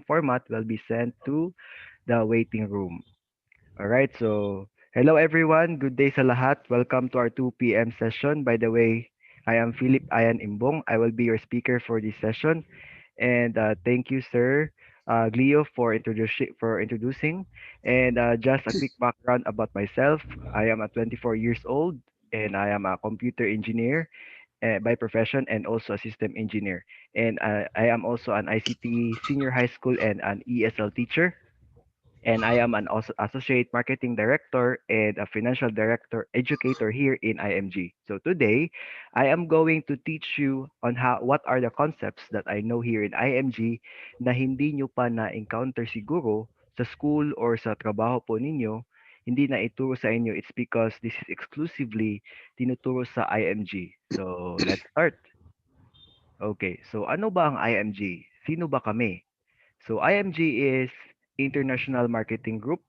format will be sent to the waiting room. All right, so hello everyone. Good day sa lahat. Welcome to our 2 p.m. session. By the way, I am Philip Ayan Imbong. I will be your speaker for this session. And thank you, sir, Glio, for introducing. And just a quick background about myself. I am 24 years old, and I am a computer engineer by profession and also a system engineer. And I am also an ICT senior high school and an ESL teacher, and I am an also associate marketing director and a financial director educator here in IMG. So today, I am going to teach you on what are the concepts that I know here in IMG na hindi nyo pa na-encounter siguro sa school or sa trabaho po ninyo, hindi na ituro sa inyo. It's because this is exclusively tinuturo sa IMG. So let's start. Okay, so ano ba ang IMG? Sino ba kami? So IMG is International Marketing Group.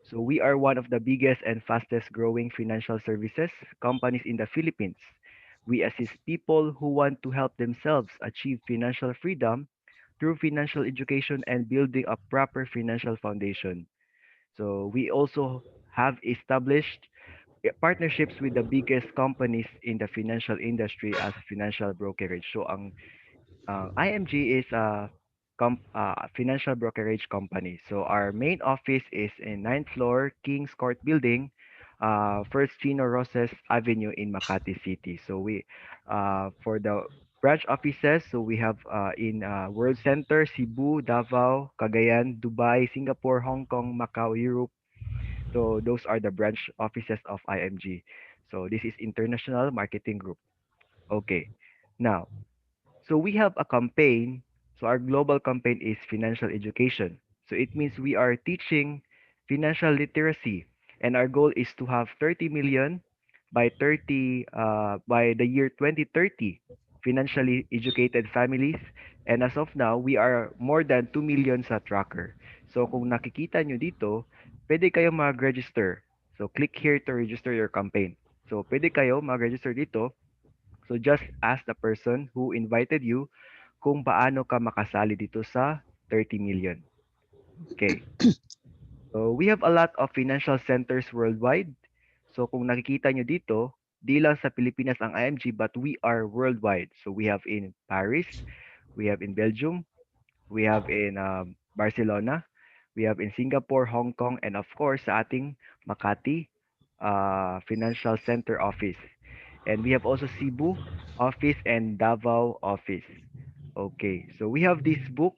So we are one of the biggest and fastest growing financial services companies in the Philippines. We assist people who want to help themselves achieve financial freedom through financial education and building a proper financial foundation. So we also have established partnerships with the biggest companies in the financial industry as financial brokerage. So ang IMG is a financial brokerage company. So our main office is in ninth floor, Kings Court Building, First Chino Roses Avenue in Makati City. So for the branch offices, so we have in World Center, Cebu, Davao, Cagayan, Dubai, Singapore, Hong Kong, Macau, Europe. So those are the branch offices of IMG. So this is International Marketing Group. Okay. Now, so we have a campaign. So our global campaign is financial education. So it means we are teaching financial literacy, and our goal is to have 30 million by the year 2030 financially educated families. And as of now, we are more than 2 million sa tracker. So kung nakikita nyo dito, pwede kayo mag-register. So click here to register your campaign. So pwede kayo mag-register dito. So just ask the person who invited you kung paano ka makasali dito sa 30 million. Okay. So we have a lot of financial centers worldwide. So kung nakikita nyo dito, di lang sa Pilipinas ang IMG, but we are worldwide. So we have in Paris, we have in Belgium, we have in Barcelona, we have in Singapore, Hong Kong, and of course sa ating Makati Financial Center office. And we have also Cebu office and Davao office. Okay, so we have this book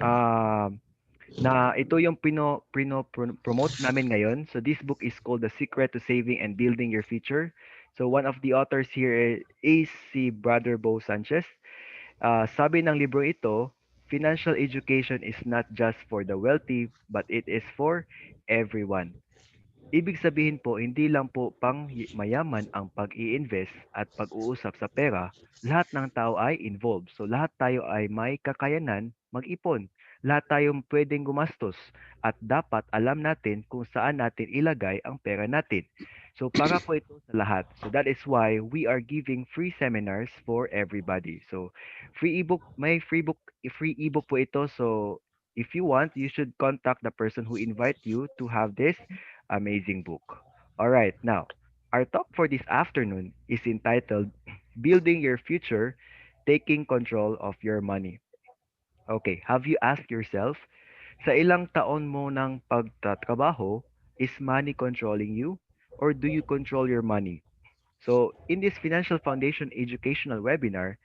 um na ito yung promote namin ngayon. So this book is called The Secret to Saving and Building Your Future. So one of the authors here is si Brother Bo Sanchez. Sabi ng libro ito, financial education is not just for the wealthy, but it is for everyone. Ibig sabihin po, hindi lang po mayaman ang pag-i-invest at pag-uusap sa pera, lahat ng tao ay involved. So lahat tayo ay may kakayanan mag-ipon. Lahat tayong pwedeng gumastos at dapat alam natin kung saan natin ilagay ang pera natin. So para po ito sa lahat. So that is why we are giving free seminars for everybody. So free ebook po ito. So if you want, you should contact the person who invite you to have this amazing book. All right, now, our talk for this afternoon is entitled Building Your Future, Taking Control of Your Money. Okay, have you asked yourself, sa ilang taon mo ng pagtatrabaho, is money controlling you? Or do you control your money? So, in this Financial Foundation educational webinar,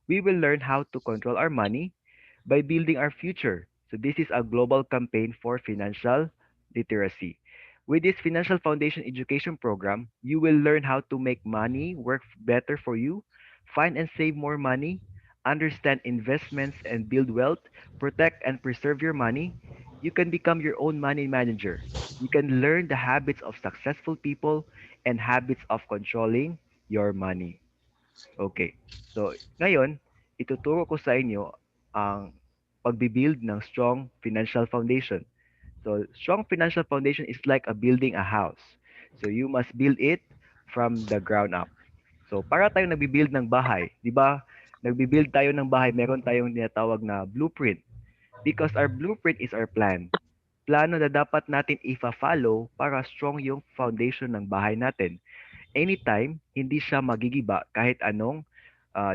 we will learn how to control our money by building our future. So this is a global campaign for financial literacy. With this Financial Foundation education program, you will learn how to make money work better for you, find and save more money, understand investments and build wealth, protect and preserve your money. You can become your own money manager. You can learn the habits of successful people and habits of controlling your money. Okay. So, ngayon, ituturo ko sa inyo ang pagbibuild ng strong financial foundation. So, strong financial foundation is like a building a house. So, you must build it from the ground up. So, para tayong nagbibuild ng bahay, di ba? Nagbibuild tayo ng bahay, meron tayong tinatawag na blueprint. Because our blueprint is our plan. Plano na dapat natin ifa-follow para strong yung foundation ng bahay natin. Anytime, hindi siya magigiba kahit anong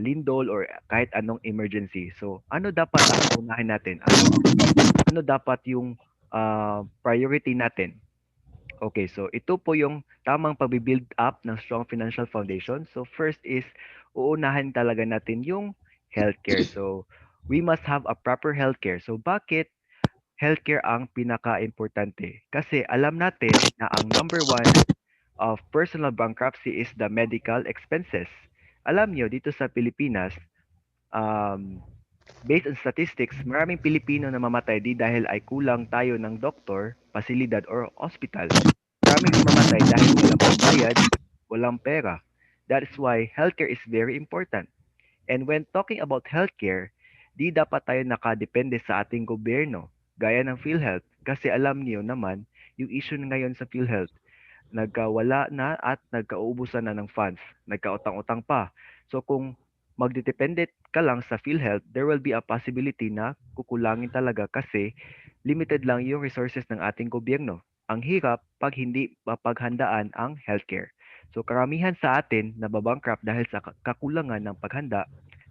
lindol or kahit anong emergency. So, ano dapat ang unahin natin? Ano dapat yung priority natin? Okay, so ito po yung tamang pag-build up ng strong financial foundation. So first is uunahin talaga natin yung healthcare. So we must have a proper healthcare. So bakit healthcare ang pinaka-importante? Kasi alam natin na ang number one of personal bankruptcy is the medical expenses. Alam nyo, dito sa Pilipinas, um, based on statistics, maraming Pilipino na mamatay di dahil ay kulang tayo ng doktor, pasilidad, or ospital. Maraming namamatay dahil walang pambayad, walang pera. That is why healthcare is very important. And when talking about healthcare, di dapat tayo nakadepende sa ating gobyerno, gaya ng PhilHealth. Kasi alam niyo naman, yung issue ngayon sa PhilHealth, nagkawala na at nagkaubusan na ng funds, nagkautang-utang pa. So kung magdedepende ka lang sa PhilHealth, there will be a possibility na kukulangin talaga kasi limited lang yung resources ng ating gobyerno. Ang hirap pag hindi mapaghandaan ang healthcare. So karamihan sa atin nababankrupt dahil sa kakulangan ng paghanda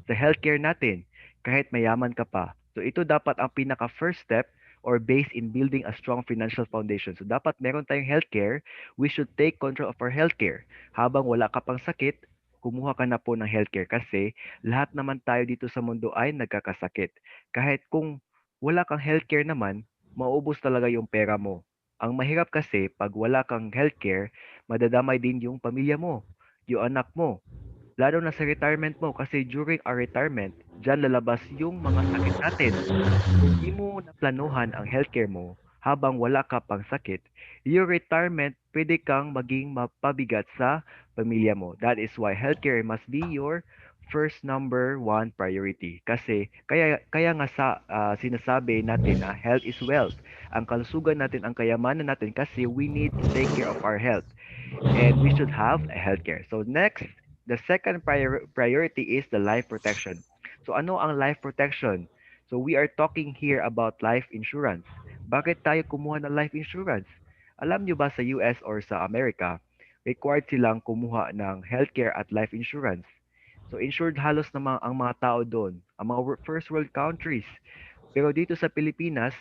sa healthcare natin kahit mayaman ka pa. So ito dapat ang pinaka first step or base in building a strong financial foundation. So dapat meron tayong healthcare, we should take control of our healthcare. Habang wala ka pang sakit, kumuha ka na po ng healthcare kasi lahat naman tayo dito sa mundo ay nagkakasakit. Kahit kung wala kang healthcare naman, maubos talaga yung pera mo. Ang mahirap kasi pag wala kang healthcare, madadamay din yung pamilya mo, yung anak mo, lalo na sa retirement mo kasi during our retirement, diyan lalabas yung mga sakit natin. Kung di mo naplanuhan ang healthcare mo habang wala ka pang sakit, your retirement pwede kang maging mapabigat sa pamilya mo. That is why healthcare must be your first number one priority. Kasi kaya nga sa sinasabi natin na health is wealth. Ang kalusugan natin, ang kayamanan natin kasi we need to take care of our health and we should have a healthcare. So next, the second priority is the life protection. So ano ang life protection? So we are talking here about life insurance. Bakit tayo kumuha ng life insurance? Alam nyo ba sa US or sa Amerika, required silang kumuha ng healthcare at life insurance. So insured halos na ang mga tao doon, ang mga first world countries. Pero dito sa Pilipinas,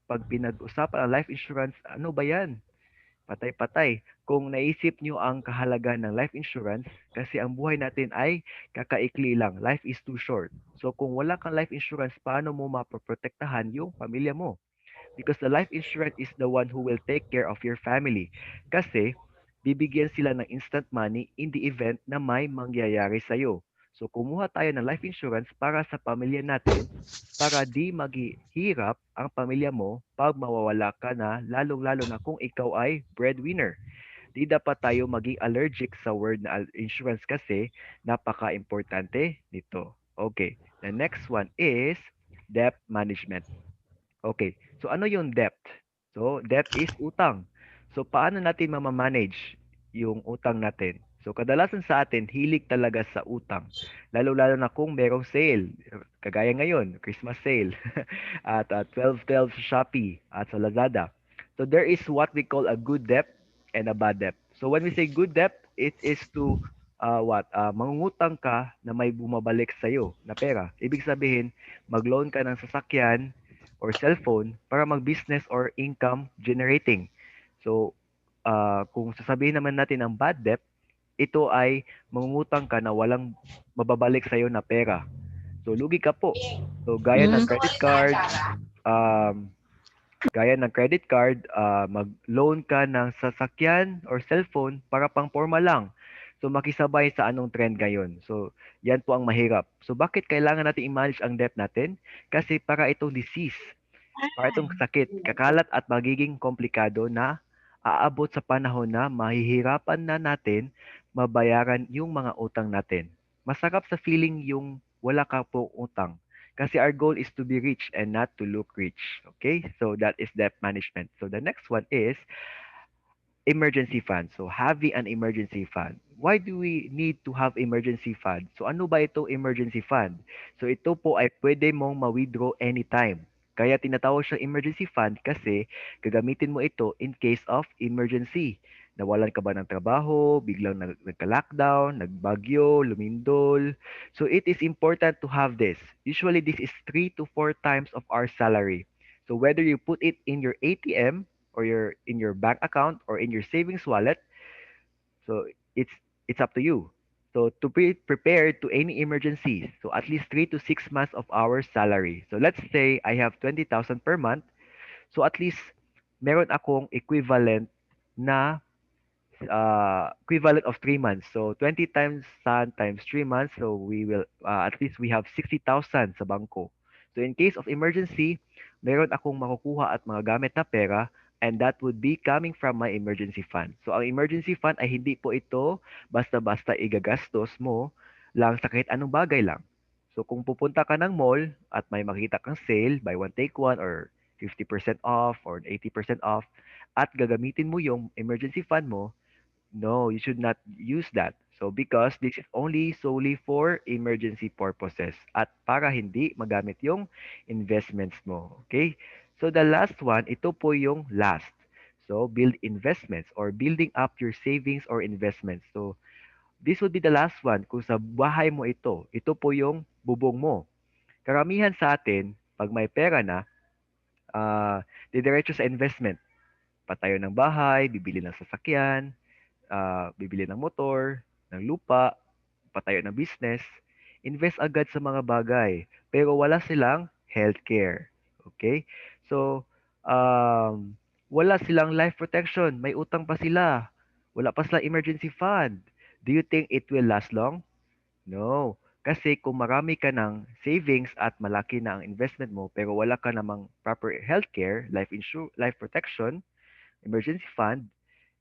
pag pinag-usapan ang life insurance, ano ba yan? Patay-patay. Kung naisip nyo ang kahalagan ng life insurance, kasi ang buhay natin ay kakaikli lang. Life is too short. So kung wala kang life insurance, paano mo mapoprotektahan yung pamilya mo? Because the life insurance is the one who will take care of your family. Kasi bibigyan sila ng instant money in the event na may mangyayari sa'yo. So kumuha tayo ng life insurance para sa pamilya natin para di maghihirap ang pamilya mo pag mawawala ka na, lalong-lalo na kung ikaw ay breadwinner. Di dapat tayo maging allergic sa word na insurance kasi napaka-importante nito. Okay, the next one is debt management. Okay. So ano yung debt? So debt is utang. So paano natin mamamanage yung utang natin? So kadalasan sa atin, hilig talaga sa utang. Lalo-lalo na kung merong sale. Kagaya ngayon, Christmas sale. At 12.12 sa Shopee at sa Lazada. So there is what we call a good debt and a bad debt. So when we say good debt, it is to mangungutang ka na may bumabalik sa'yo na pera. Ibig sabihin, mag-loan ka ng sasakyan, or cellphone para mag-business or income generating. So, kung sasabihin naman natin ang bad debt, ito ay mangungutang ka na walang mababalik sa'yo na pera. So, lugi ka po. So, Mm. um, gaya ng credit card, mag-loan ka ng sasakyan or cellphone para pang forma lang. So, makisabay sa anong trend ngayon. So, yan po ang mahirap. So, bakit kailangan natin i-manage ang debt natin? Kasi para itong disease, para itong sakit, kakalat at magiging komplikado na aabot sa panahon na mahihirapan na natin mabayaran yung mga utang natin. Masarap sa feeling yung wala ka po utang. Kasi our goal is to be rich and not to look rich. Okay? So that is debt management. So the next one is emergency fund. So having an emergency fund. Why do we need to have emergency fund? So ano ba itong emergency fund? So ito po ay pwede mong ma-withdraw anytime. Kaya tinatawag siyang emergency fund kasi gagamitin mo ito in case of emergency. Nawalan ka ba ng trabaho, biglang nagka-lockdown, nagbagyo, lumindol. So it is important to have this. Usually this is 3 to 4 times of our salary. So whether you put it in your ATM or in your bank account or in your savings wallet, so it's up to you. So to be prepared to any emergencies, so at least 3 to 6 months of our salary. So let's say I have 20,000 per month. So at least meron akong equivalent of 3 months. So 20 times sun times 3 months. So we will at least we have 60,000 sa bangko. So in case of emergency, meron akong makukuha at mga gamit na pera, and that would be coming from my emergency fund. So ang emergency fund ay hindi po ito basta-basta igagastos mo lang sa kahit anong bagay lang. So kung pupunta ka ng mall at may makita kang sale, buy one take one or 50% off or 80% off, at gagamitin mo yung emergency fund mo, no, you should not use that. So because this is only solely for emergency purposes at para hindi magamit yung investments mo. Okay? So the last one, ito po yung last. So build investments or building up your savings or investments. So this would be the last one. Kung sa bahay mo ito po yung bubong mo. Karamihan sa atin, pag may pera na, didiretso sa investment. Patayo ng bahay, bibili ng sasakyan, bibili ng motor, ng lupa, patayo ng business, invest agad sa mga bagay. Pero wala silang healthcare. Okay? So, wala silang life protection. May utang pa sila. Wala pa silang emergency fund. Do you think it will last long? No. Kasi kung marami ka ng savings at malaki na ang investment mo pero wala ka namang proper healthcare, life protection, emergency fund,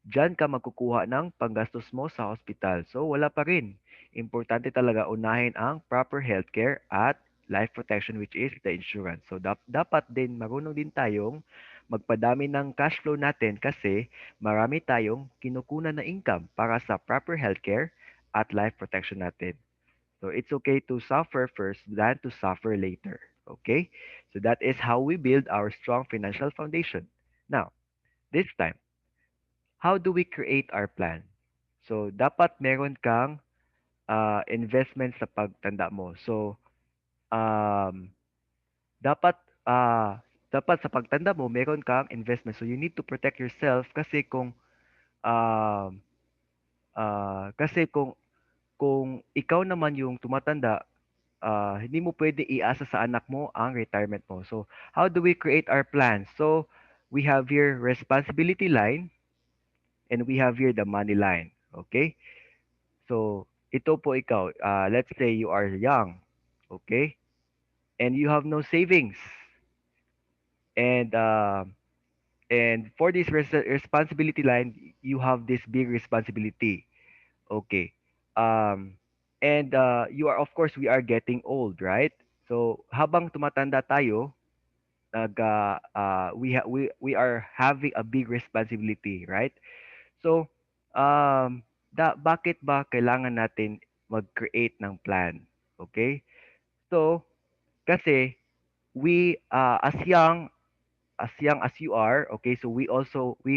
diyan ka magkukuha ng panggastos mo sa hospital. So, wala pa rin. Importante talaga unahin ang proper healthcare at life protection, which is the insurance. So, dapat din marunong din tayong magpadami ng cash flow natin kasi marami tayong kinukunan na income para sa proper healthcare at life protection natin. So, it's okay to suffer first than to suffer later. Okay? So, that is how we build our strong financial foundation. Now, this time, how do we create our plan? So, dapat meron kang investment sa pagtanda mo. So, um, dapat ah, dapat sa pagtanda mo meron kang investment. So, you need to protect yourself kasi um, kung ikaw naman yung tumatanda, hindi mo pwede iasa sa anak mo ang retirement mo. So, how do we create our plan? So, we have here responsibility line and we have here the money line. Okay? So, ito po ikaw, let's say you are young, okay? And you have no savings. And for this responsibility line, you have this big responsibility. Okay. Um, and you are, of course, we are getting old, right? So, habang tumatanda tayo, we are having a big responsibility, right? So, bakit ba kailangan natin mag-create ng plan? Okay? So, kasi as young as you are, okay, so we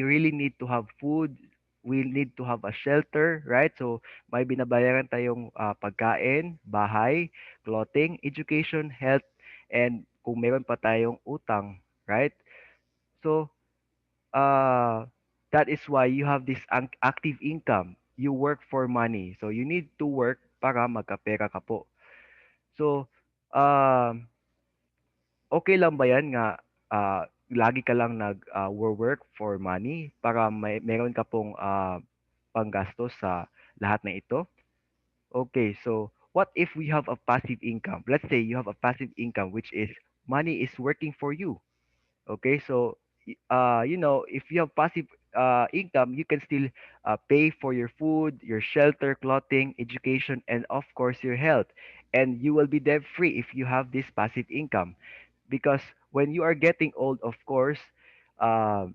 really need to have food, we need to have a shelter, right? So, may binabayaran tayong pagkain, bahay, clothing, education, health, and kung meron pa tayong utang, right? So, uh, that is why you have this active income. You work for money. So, you need to work para magkapera ka po. So, um, okay lang ba yan nga lagi ka lang work for money para meron ka pong panggastos sa lahat ng ito? Okay, so what if we have a passive income? Let's say you have a passive income which is money is working for you. Okay, so if you have passive income, you can still pay for your food, your shelter, clothing, education, and of course your health. And you will be debt free if you have this passive income. Because when you are getting old, of course, uh,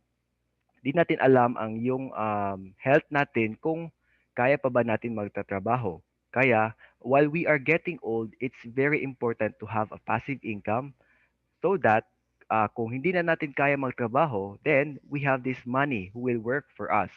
di natin alam ang yung health natin kung kaya pa ba natin magtatrabaho. Kaya, while we are getting old, it's very important to have a passive income so that kung hindi na natin kaya magtrabaho, then we have this money who will work for us.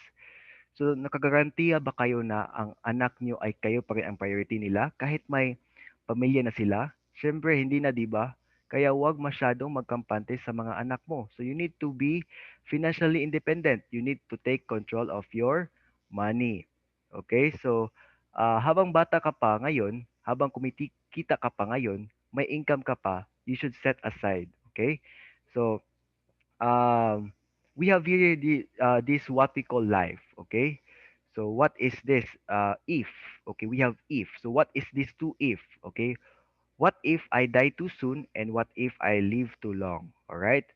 So, nakagarantiya ba kayo na ang anak nyo ay kayo pa rin ang priority nila kahit may pamilya na sila? Siyempre, hindi na, di ba? Kaya huwag masyadong magkampante sa mga anak mo. So, you need to be financially independent. You need to take control of your money. Okay? So, habang bata ka pa ngayon, habang kumikita ka pa ngayon, may income ka pa, you should set aside. Okay? So, um, we have here this what we call life. Okay, so what is this? If. Okay, we have if. So what is this two if? Okay, what if I die too soon and what if I live too long? All right.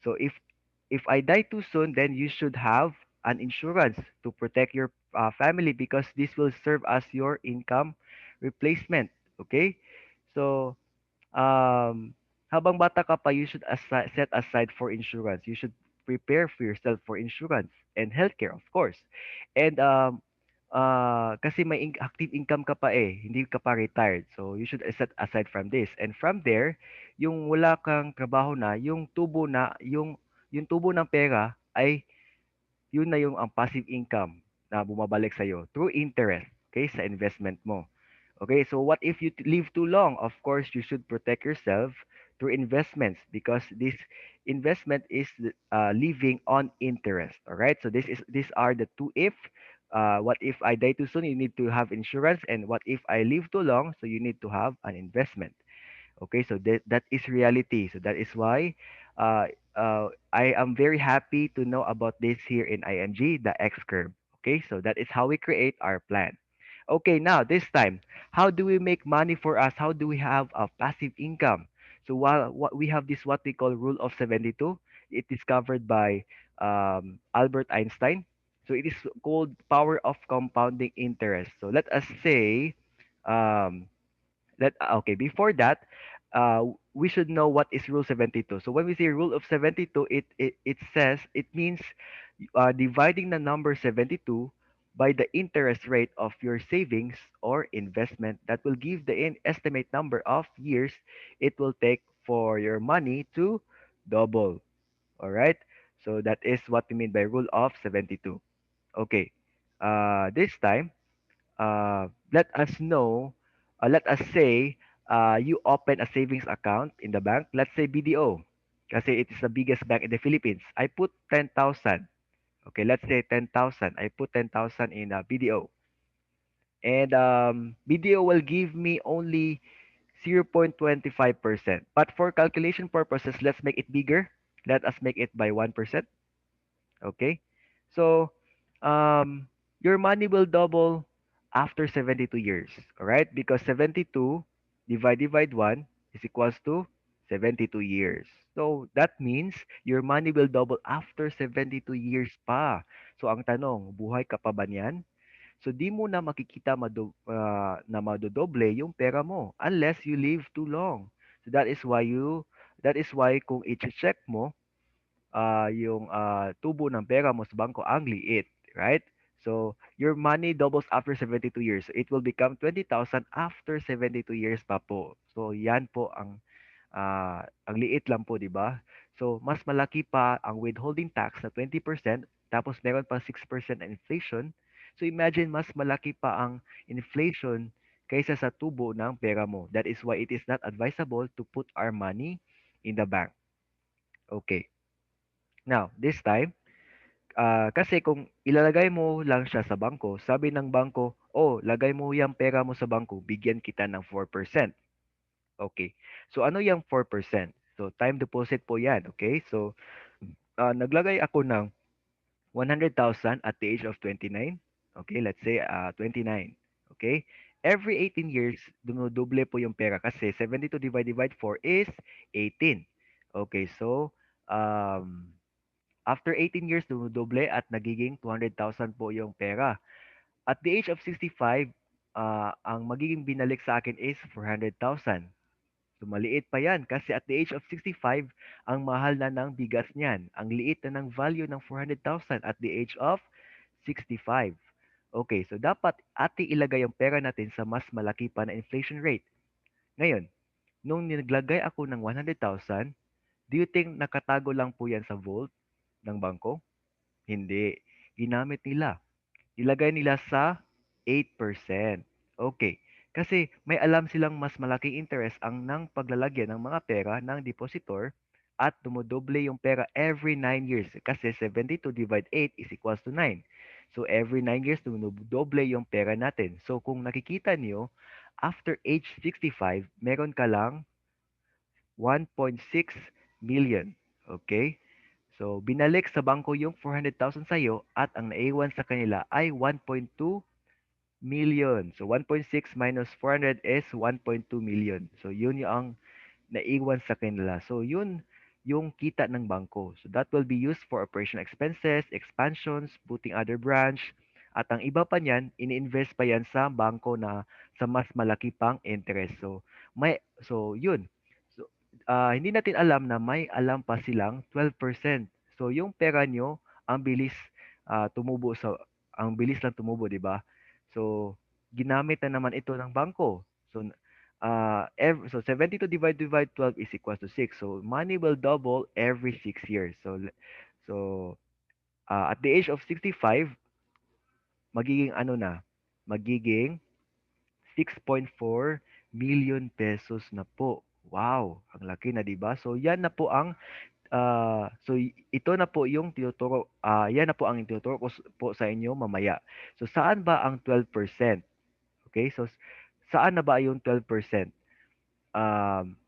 So if I die too soon, then you should have an insurance to protect your family because this will serve as your income replacement. Okay, so um, habang bata ka pa, you should set aside for insurance. You should prepare for yourself for insurance and healthcare, of course. And kasi may active income ka pa eh, hindi ka pa retired. So you should set aside from this. And from there, yung wala kang trabaho na, yung tubo ng pera ay yun na yung ang passive income na bumabalik sa'yo through interest, okay, sa investment mo. Okay, so what if you live too long? Of course, you should protect yourself through investments because this investment is living on interest. All right, so these are the two if. What if I die too soon? You need to have insurance, and what if I live too long? So you need to have an investment. Okay, so that is reality. So that is why I am very happy to know about this here in IMG, the X curve. Okay, so that is how we create our plan. Okay, now this time, how do we make money for us? How do we have a passive income? So while what we have this what we call rule of 72, it is covered by Albert Einstein. So it is called power of compounding interest. So let us say um, okay, before that, we should know what is rule 72. So when we say rule of 72, it says it means dividing the number 72 by the interest rate of your savings or investment that will give the estimate number of years it will take for your money to double. All right, so that is what we mean by rule of 72. Okay, this time let us know, let us say you open a savings account in the bank, let's say BDO, kasi it is the biggest bank in the Philippines. I put 10,000. Okay, let's say 10,000. I put 10,000 in BDO. And BDO will give me only 0.25%. But for calculation purposes, let's make it bigger. Let us make it by 1%. Okay? So, um, your money will double after 72 years. All right? Because 72 divide 1 is equals to 72 years. So, that means your money will double after 72 years pa. So, ang tanong, buhay ka pa ba niyan? So, di mo na makikita na madodoble yung pera mo unless you live too long. So, that is why kung i-check mo, yung tubo ng pera mo sa bangko ang liit, right? So, your money doubles after 72 years. So, it will become 20,000 after 72 years pa po. So, yan po ang liit lang po, di ba? So, mas malaki pa ang withholding tax na 20%, tapos meron pa 6% na inflation. So, imagine mas malaki pa ang inflation kaysa sa tubo ng pera mo. That is why it is not advisable to put our money in the bank. Okay. Now, this time, kasi kung ilalagay mo lang siya sa bangko, sabi ng bangko, oh, lagay mo yung pera mo sa bangko, bigyan kita ng 4%. Okay. So, ano yung 4%? So, time deposit po yan. Okay. So, naglagay ako ng 100,000 at the age of 29. Okay. Let's say 29. Okay. Every 18 years, dumodoble po yung pera kasi 72 divide 4 is 18. Okay. So, um, after 18 years, dumodoble at nagiging 200,000 po yung pera. At the age of 65, ang magiging binalik sa akin is 400,000. So maliit pa yan kasi at the age of 65, ang mahal na ng bigas niyan. Ang liit na ng value ng 400,000 at the age of 65. Okay, so dapat ati ilagay yung pera natin sa mas malaki pa na inflation rate. Ngayon, nung nilaglagay ako ng 100,000, Do you think nakatago lang po yan sa vault ng bangko? Hindi. Ginamit nila. Ilagay nila sa 8%. Okay. Kasi may alam silang mas malaking interest ang ng paglalagyan ng mga pera ng depositor at dumodoble yung pera every 9 years. Kasi 72 divide 8 is equals to 9. So every 9 years, dumodoble yung pera natin. So kung nakikita niyo, after age 65, meron ka lang 1.6 million. Okay? So, binalik sa bangko yung 400,000 sa'yo at ang naiwan sa kanila ay 1.2 million. So, 1.6 minus 400 is 1.2 million. So, yun yung naiwan sa kanila. So, yun yung kita ng bangko. So, that will be used for operational expenses, expansions, putting other branch, at ang iba pa niyan, ini-invest pa yan sa bangko na sa mas malaki pang interest. So yun. So, hindi natin alam na may alam pa silang 12%. So, yung pera nyo, ang bilis tumubo ang bilis lang tumubo, di ba? So, ginamit na naman ito ng bangko. So, so 72 divide 12 is equals to 6. So money will double every 6 years. So at the age of 65, magiging ano na, magiging 6.4 million pesos na po. Wow, ang laki na 'di ba? So yan na po ang ito na po yung yan na po ang tinuturo ko po sa inyo mamaya. So saan ba ang 12%? Okay? So saan na ba yung 12%? Um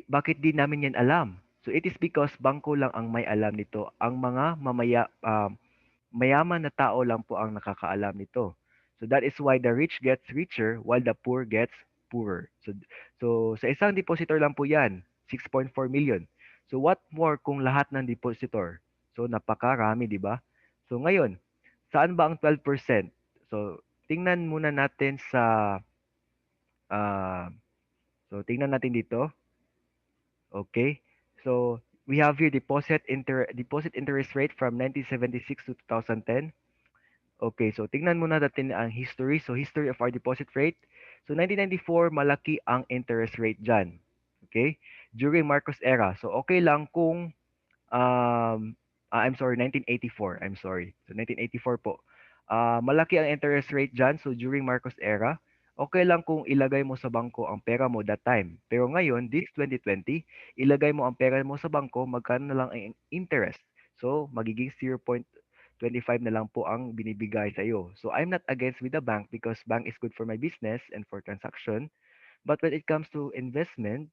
bakit di namin yan alam? So it is because bangko lang ang may alam nito. Ang mga mayaman na tao lang po ang nakakaalam nito. So that is why the rich gets richer while the poor gets poorer. So sa isang depositor lang po yan, 6.4 million. So what more kung lahat ng depositor? So napakarami, di ba? So ngayon, saan ba ang 12%? So tingnan muna natin sa ah tingnan natin dito. Okay? So, we have here deposit interest rate from 1976 to 2010. Okay, so tingnan muna natin ang history. So, history of our deposit rate. So, 1994, malaki ang interest rate dyan. Okay? During Marcos era. So, okay lang kung I'm sorry, 1984. I'm sorry. So 1984 po. Malaki ang interest rate dyan. So during Marcos era, okay lang kung ilagay mo sa bangko ang pera mo that time. Pero ngayon, this 2020, ilagay mo ang pera mo sa bangko, magkano na lang ang interest. So magiging 0.25 na lang po ang binibigay sa iyo. So I'm not against with the bank because bank is good for my business and for transaction. But when it comes to investment,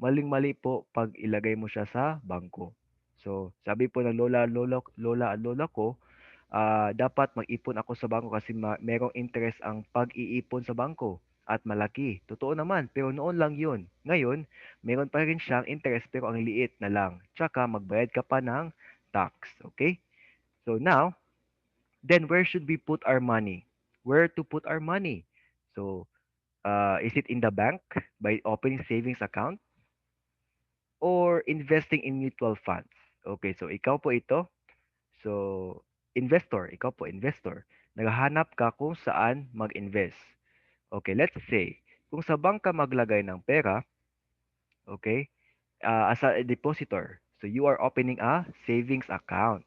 maling-mali po 'pag ilagay mo siya sa bangko. So, sabi po ng lola at lola ko, dapat mag-ipon ako sa bangko kasi merong interest ang pag-iipon sa bangko at malaki. Totoo naman, pero noon lang 'yun. Ngayon, meron pa rin siyang interest pero ang liit na lang. Tsaka magbayad ka pa ng tax, okay? So now, then where should we put our money? Where to put our money? So, is it in the bank by opening savings account? Or investing in mutual funds. Okay, so ikaw po ito. So, ikaw po, investor. Naghahanap ka kung saan mag-invest. Okay, let's say, kung sa bangka maglagay ng pera, okay, as a depositor, so you are opening a savings account.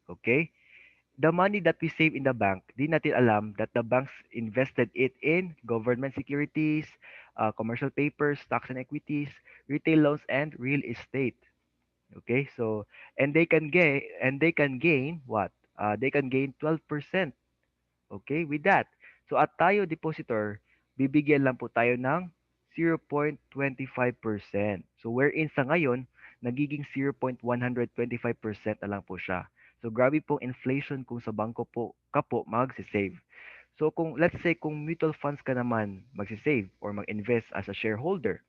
Okay? The money that we save in the bank, di natin alam that the banks invested it in government securities, commercial papers, stocks and equities, retail loans, and real estate. Okay, so and they can gain what? They can gain 12%. Okay, with that. So at tayo depositor, bibigyan lang po tayo ng 0.25%. So wherein sa ngayon, nagiging 0.125% na lang po siya. So grabe pong inflation kung sa bangko po ka po magse-save. So kung let's say kung mutual funds ka naman magse-save or mag-invest as a shareholder,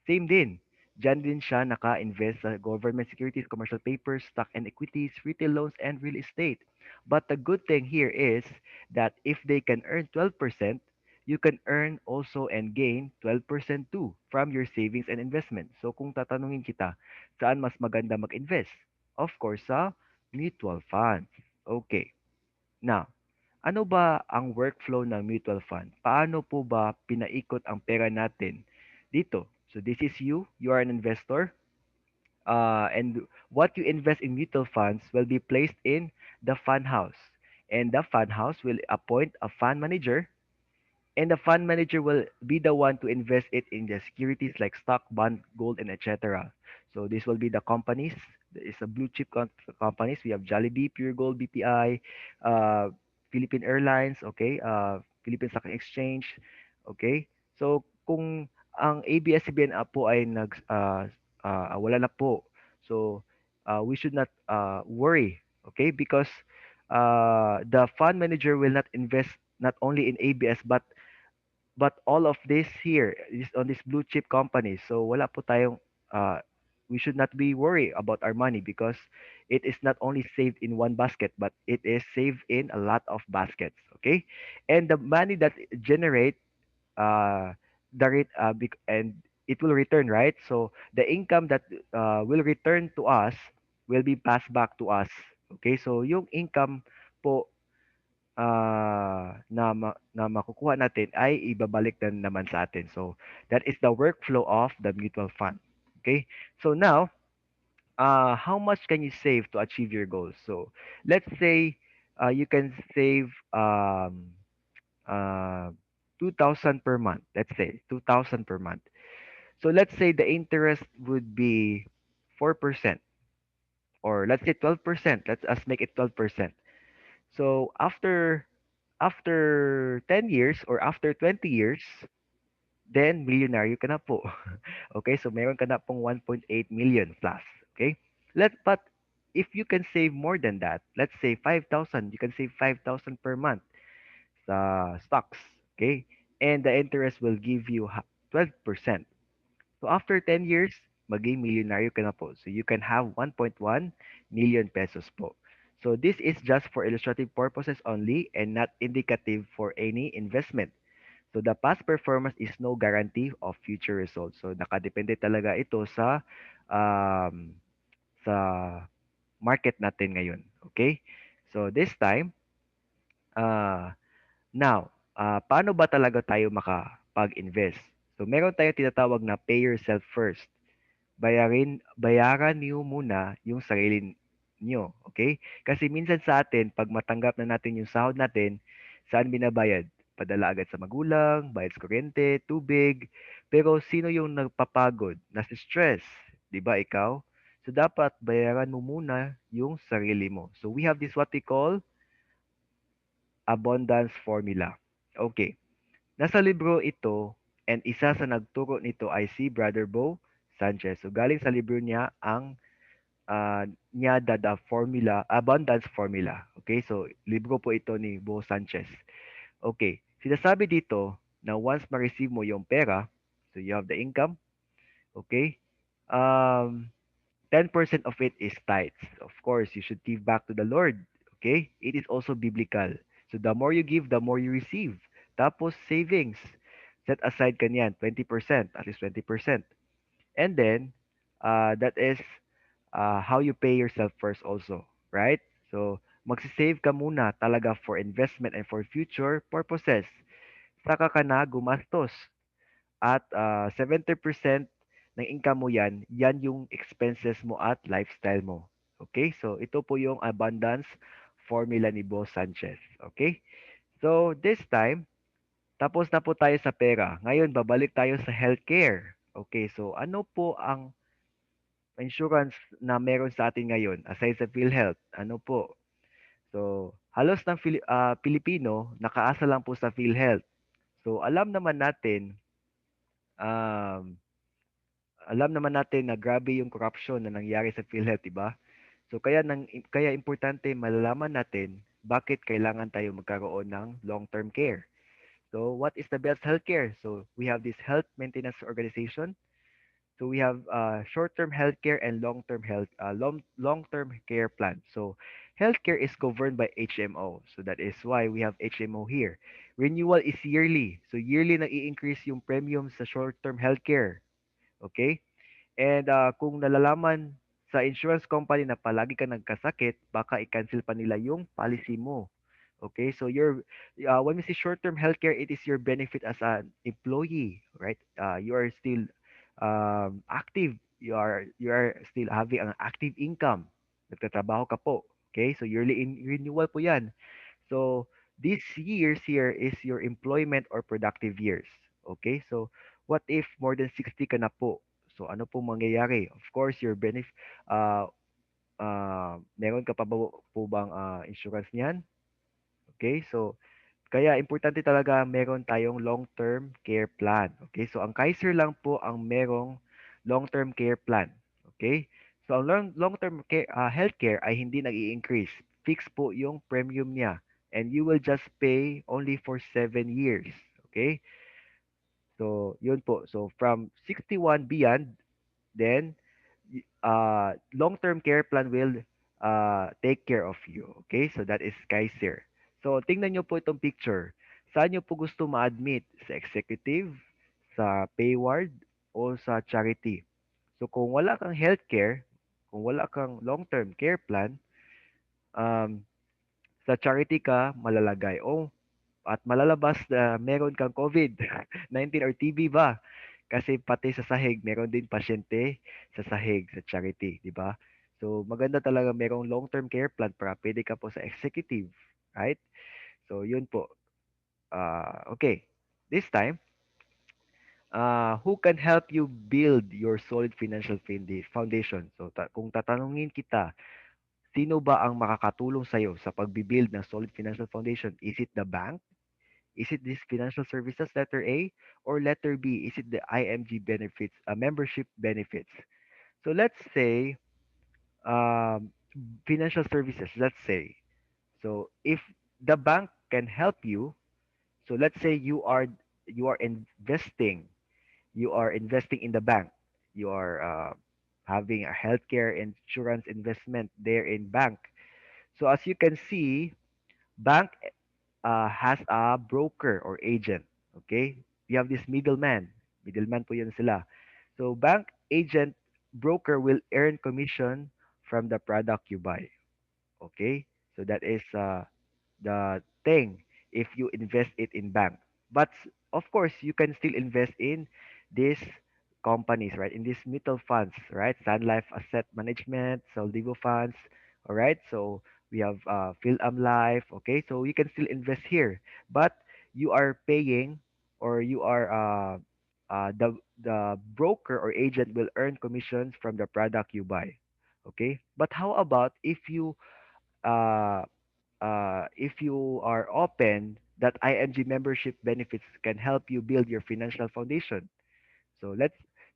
same din. Diyan din siya naka-invest sa government securities, commercial papers, stock and equities, retail loans, and real estate. But the good thing here is that if they can earn 12%, you can earn also and gain 12% too from your savings and investment. So kung tatanungin kita, saan mas maganda mag-invest? Of course, sa mutual funds. Okay. Now, ano ba ang workflow ng mutual fund? Paano po ba pinaikot ang pera natin dito? So this is you are an investor. And what you invest in mutual funds will be placed in the fund house, and the fund house will appoint a fund manager, and the fund manager will be the one to invest it in the securities like stock, bond, gold, and etc. So this will be the companies. It's a blue chip companies. We have Jollibee, Pure Gold, BPI, uh, Philippine Airlines, okay, Philippine Stock Exchange, okay. So kung ang ABS-CBN po ay wala na po, so we should not worry, okay, because the fund manager will not invest not only in ABS but all of this here is on this blue chip company. So wala po tayong we should not be worried about our money because it is not only saved in one basket, but it is saved in a lot of baskets. Okay, and the money that generate the rate and it will return, right? So the income that will return to us will be passed back to us. Okay, so yung income po na makukuha natin ay ibabalik na naman sa atin. So, that is the workflow of the mutual fund. Okay? So now, how much can you save to achieve your goals? So, let's say you can save uh, 2,000 per month. Let's say 2,000 per month. So, let's say the interest would be 4%, or let's say 12%. Let's us make it 12%. So, after 10 years or after 20 years, then millionaire ka na po. Okay, so meron ka na pong 1.8 million plus. Okay? But if you can save more than that, let's say 5,000, you can save 5,000 per month sa stocks. Okay? And the interest will give you 12%. So after 10 years, maging milyonaryo ka na po. So you can have 1.1 million pesos po. So this is just for illustrative purposes only and not indicative for any investment. So the past performance is no guarantee of future results. So nakadepende talaga ito um, sa market natin ngayon. Okay? So this time, uh, now, paano ba talaga tayo makapag-invest? So meron tayong tinatawag na pay yourself first. Bayaran niyo muna yung sarili niyo, okay? Kasi minsan sa atin, pag matanggap na natin yung sahod natin, saan binabayad? Padala agad sa magulang, bayad sa kuryente, tubig. Pero sino yung nagpapagod? Nasa-stress, 'di ba ikaw? So dapat bayaran mo muna yung sarili mo. So we have this what we call abundance formula. Okay. Nasa libro ito and isa sa nagturo nito ay si Brother Bo Sanchez. So galing sa libro niya ang niya the formula, abundance formula. Okay, so libro po ito ni Bo Sanchez. Okay, sinasabi dito na once ma-receive mo yung pera, so you have the income, okay, um, 10% of it is tithes. Of course, you should give back to the Lord. Okay, it is also biblical. So the more you give, the more you receive. Tapos savings, set aside kanyan, 20%, at least 20%. And then, that is how you pay yourself first also, right? So, magsisave ka muna talaga for investment and for future purposes. Saka ka na gumastos. At 70% ng income mo yan yung expenses mo at lifestyle mo. Okay? So, ito po yung abundance formula ni Boss Sanchez. Okay? So, this time, tapos na po tayo sa pera. Ngayon, babalik tayo sa healthcare. Okay, so ano po ang insurance na meron sa atin ngayon aside sa PhilHealth? Ano po? So, halos ng Pilipino nakaasa lang po sa PhilHealth. So, um, alam naman natin na grabe yung corruption na nangyari sa PhilHealth, 'di ba? So, kaya importante malalaman natin bakit kailangan tayo magkaroon ng long-term care. So, what is the best healthcare? So, we have this health maintenance organization. So we have short-term healthcare and long-term care plan. So healthcare is governed by HMO. So that is why we have HMO here. Renewal is yearly. So yearly na i-increase yung premium sa short-term healthcare. Okay? And kung nalalaman sa insurance company na palagi ka nagkasakit, baka i-cancel pa nila yung policy mo. Okay, so when we say short-term healthcare, it is your benefit as an employee, right? You are still active. you are still having an active income. Nagtatrabaho ka po. Okay? So yearly renewal po 'yan. So these years here is your employment or productive years. Okay? So what if more than 60 ka na po? So ano po mangyayari? Of course, your uh, meron ka pa ba po bang insurance niyan? Okay? So kaya importante talaga meron tayong long-term care plan. Okay? So ang Kaiser lang po ang merong long-term care plan. Okay? So ang long-term care, healthcare ay hindi nag-i-increase. Fix po yung premium niya. And you will just pay only for 7 years. Okay? So yun po. So from 61 beyond, then long-term care plan will take care of you. Okay? So that is Kaiser. So tingnan nyo po itong picture. Saan nyo po gusto ma-admit? Sa executive, sa pay ward, o sa charity? So kung wala kang healthcare, kung wala kang long-term care plan, um, sa charity ka malalagay. O at malalabas na meron kang COVID-19 or TB ba? Kasi pati sa sahig, meron din pasyente sa sahig, sa charity, di ba? So, maganda talaga merong long-term care plan para pwede ka po sa executive, right? So, yun po. Okay. This time, who can help you build your solid financial foundation? So, kung tatanungin kita, sino ba ang makakatulong sa'yo sa pagbibuild ng solid financial foundation? Is it the bank? Is it this financial services, letter A? Or letter B, is it the IMG benefits, membership benefits? So let's say um, financial services, let's say. So if the bank can help you, so let's say you are investing in the bank. You are having a healthcare insurance investment there in bank. So as you can see, bank has a broker or agent. Okay? You have this middleman. Middleman po yun sila. So, bank agent broker will earn commission from the product you buy. Okay? So, that is the thing if you invest it in bank. But of course, you can still invest in these companies, right? In these mutual funds, right? Sun Life Asset Management, Soldivo funds, all right? So we have PhilAm Life, okay? So you can still invest here, but you are paying or you are the broker or agent will earn commissions from the product you buy, okay? But how about uh, if you are open that IMG membership benefits can help you build your financial foundation. So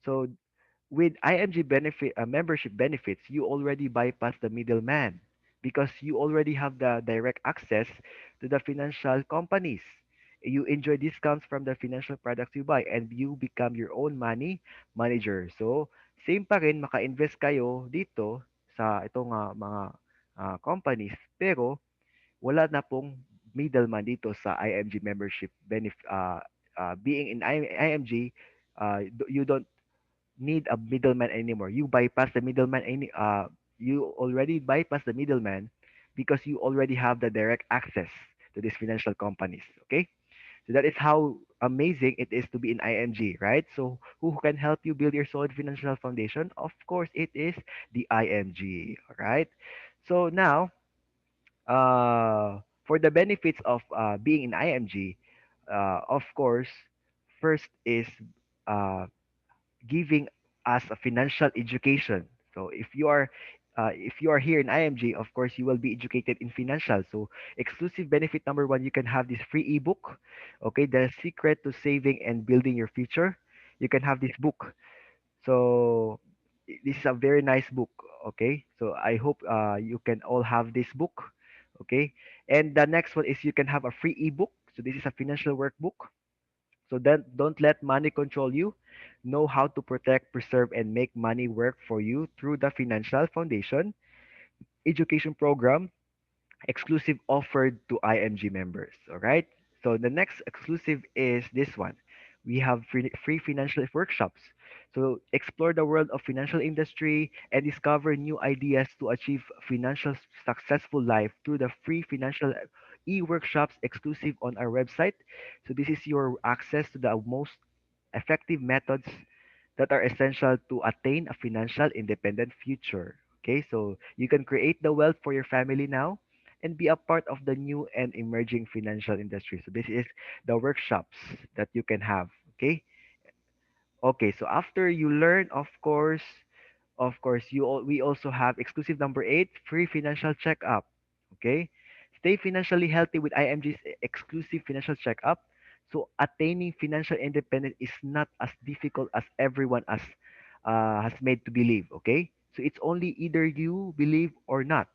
so with IMG membership benefits, you already bypass the middleman because you already have the direct access to the financial companies. You enjoy discounts from the financial products you buy and you become your own money manager. So, same pa rin, maka-invest kayo dito sa itong mga companies. Pero, wala na pong middleman dito sa IMG membership being in IMG, you don't need a middleman anymore. You bypass the middleman you already bypass the middleman because you already have the direct access to these financial companies. Okay? So that is how amazing it is to be in IMG, right? So who can help you build your solid financial foundation? Of course, it is the IMG, all right? So now, for the benefits of being in IMG, of course, first is uh, giving us a financial education. So if you are here in IMG, of course you will be educated in financial. So exclusive benefit number one, you can have this free ebook. Okay, the secret to saving and building your future. You can have this book. So this is a very nice book. Okay, so I hope you can all have this book. Okay, and the next one is you can have a free ebook. So this is a financial workbook. So then don't let money control you. Know how to protect, preserve, and make money work for you through the Financial Foundation education program exclusive offered to IMG members. All right. So the next exclusive is this one. We have free financial workshops. So explore the world of financial industry and discover new ideas to achieve financial successful life through the free financial e-workshops exclusive on our website. So this is your access to the most effective methods that are essential to attain a financial independent future. Okay, so you can create the wealth for your family now and be a part of the new and emerging financial industry. So this is the workshops that you can have. Okay, okay. So after you learn, of course, we also have exclusive number eight, free financial checkup. Okay, stay financially healthy with IMG's exclusive financial checkup. So attaining financial independence is not as difficult as everyone has made to believe. Okay, so it's only either you believe or not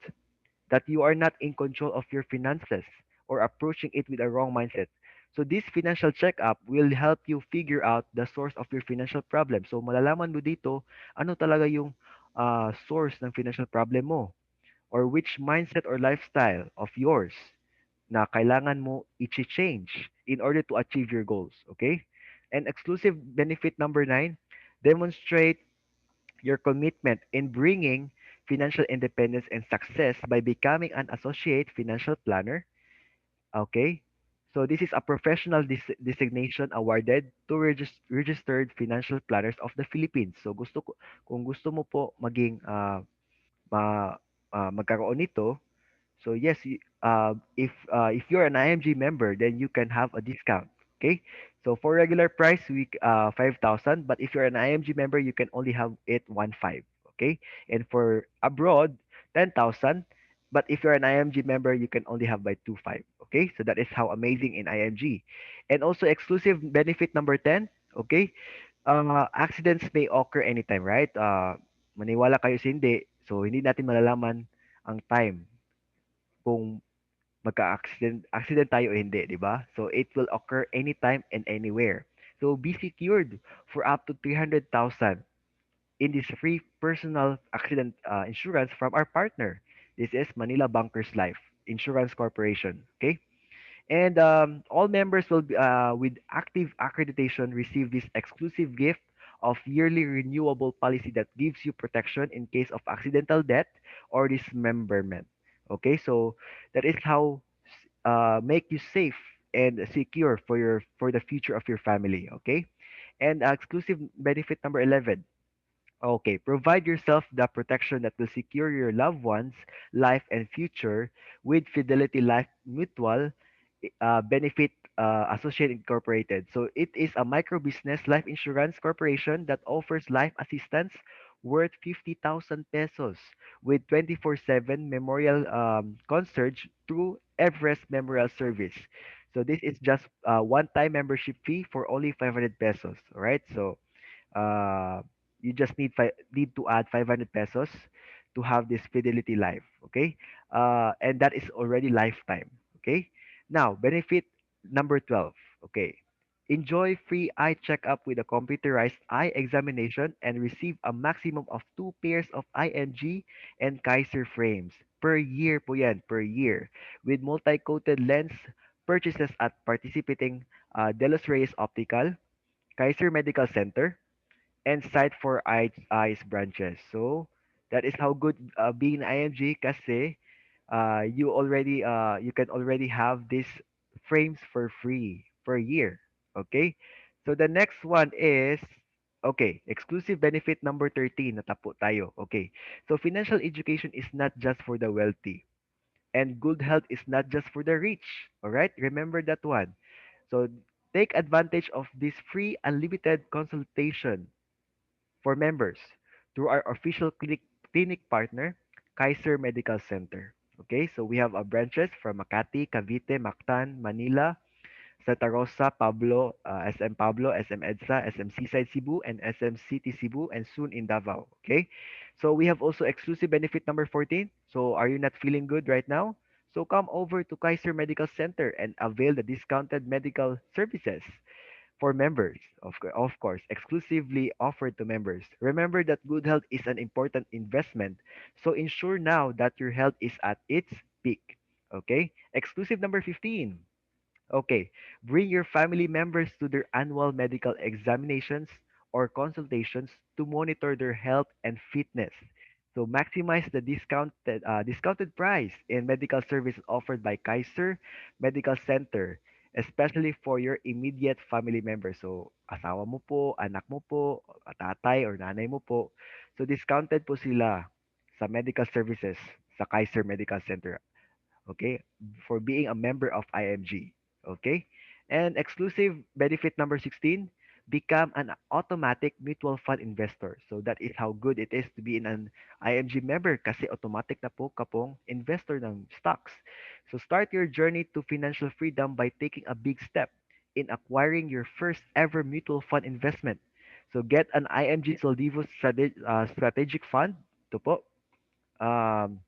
that you are not in control of your finances or approaching it with a wrong mindset. So this financial checkup will help you figure out the source of your financial problem. So malalaman mo dito ano talaga yung source ng financial problem mo or which mindset or lifestyle of yours na kailangan mo i-change in order to achieve your goals. Okay? And exclusive benefit number nine, demonstrate your commitment in bringing financial independence and success by becoming an associate financial planner. Okay? So this is a professional designation awarded to registered financial planners of the Philippines. So kung gusto mo po maging ma, magkaroon nito, so yes, if you're an IMG member, then you can have a discount. Okay. So for regular price, 5,000. But if you're an IMG member, you can only have it 1,500. Okay. And for abroad, 10,000. But if you're an IMG member, you can only have by 2,500. Okay. So that is how amazing in IMG. And also exclusive benefit number 10. Okay. Accidents may occur anytime, right? Maniwala kayo sa hindi. So hindi natin malalaman ang time kung accident tayo o hindi, di ba? So, it will occur anytime and anywhere. So, be secured for up to 300,000 in this free personal accident insurance from our partner. This is Manila Bunkers Life Insurance Corporation. Okay? And all members will be, with active accreditation receive this exclusive gift of yearly renewable policy that gives you protection in case of accidental death or dismemberment. Okay, so that is how make you safe and secure for the future of your family. Okay, and exclusive benefit number 11. Okay, provide yourself the protection that will secure your loved ones' life and future with Fidelity Life Mutual Benefit Associate Incorporated. So it is a micro business life insurance corporation that offers life assistance worth 50,000 pesos with 24/7 memorial concierge through Everest Memorial Service. So this is just a one-time membership fee for only 500 pesos. All right, so uh, you just need to add 500 pesos to have this Fidelity Life. Okay, and that is already lifetime. Okay, now benefit number 12. Okay, enjoy free eye checkup with a computerized eye examination and receive a maximum of two pairs of ING and Kaiser frames per year po yan, per year, with multi-coated lens purchases at participating De Los Reyes Optical, Kaiser Medical Center, and site for eyes branches. So that is how good being IMG kasi you can already have these frames for free per year. Okay? So the next one is okay, exclusive benefit number 13 natapo tayo. Okay. So financial education is not just for the wealthy and good health is not just for the rich. All right? Remember that one. So take advantage of this free unlimited consultation for members through our official clinic partner, Kaiser Medical Center. Okay, so we have branches from Makati, Cavite, Mactan, Manila, Santa Rosa, Pablo, SM Pablo, SM EDSA, SM Seaside Cebu, and SM City Cebu, and soon in Davao. Okay, so we have also exclusive benefit number 14. So are you not feeling good right now? So come over to Kaiser Medical Center and avail the discounted medical services for members, of course, exclusively offered to members. Remember that good health is an important investment, so ensure now that your health is at its peak. Okay? Exclusive number 15. Okay, bring your family members to their annual medical examinations or consultations to monitor their health and fitness. So maximize the discounted price in medical services offered by Kaiser Medical Center. especially for your immediate family members. So, asawa mo po, anak mo po, tatay or nanay mo po. So, discounted po sila sa medical services sa Kaiser Medical Center. Okay, for being a member of IMG. Okay, and exclusive benefit number 16, become an automatic mutual fund investor. So that is how good it is to be in an IMG member kasi automatic na po kapong investor ng stocks. So start your journey to financial freedom by taking a big step in acquiring your first ever mutual fund investment. So get an IMG Soldivo strategic fund. Ito po. Um,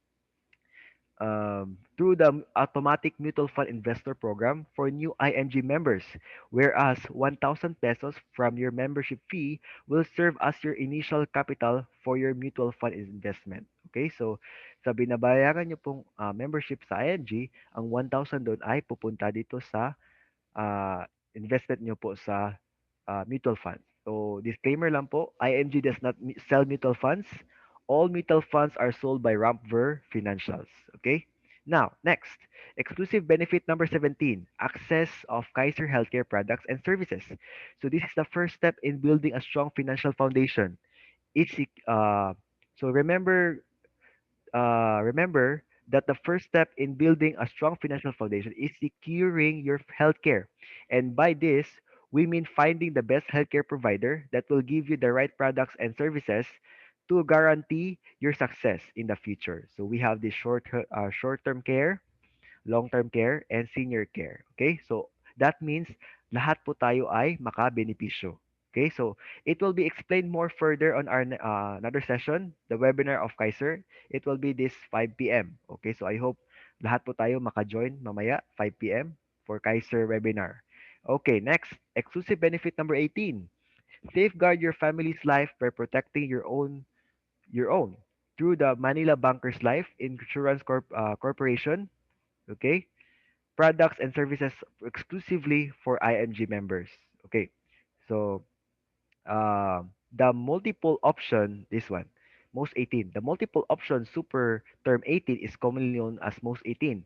through the automatic mutual fund investor program for new IMG members, whereas 1,000 pesos from your membership fee will serve as your initial capital for your mutual fund investment. Okay, so sa binabayaran nyo pong membership sa IMG, ang 1,000 doon ay pupunta dito sa ah, investment nyo po sa mutual funds. So, disclaimer lang po, IMG does not sell mutual funds. All mutual funds are sold by Rampver Financials. Okay? Now, next, exclusive benefit number 17, access of Kaiser Healthcare products and services. So, this is the first step in building a strong financial foundation. It's, so remember that the first step in building a strong financial foundation is securing your healthcare. And by this, we mean finding the best healthcare provider that will give you the right products and services to guarantee your success in the future. So we have the short-term care, long-term care, and senior care. Okay? So, that means lahat po tayo ay makabenepisyo. Okay? So, it will be explained more further on our another session, the webinar of Kaiser. It will be this 5 p.m. Okay? So, I hope lahat po tayo maka-join mamaya 5 p.m. for Kaiser webinar. Okay, next, exclusive benefit number 18. Safeguard your family's life by protecting your own through the Manila Bankers Life Insurance Corporation. Okay? Products and services exclusively for IMG members. Okay. So, the multiple option, this one, most 18. The multiple option super term 18 is commonly known as most 18.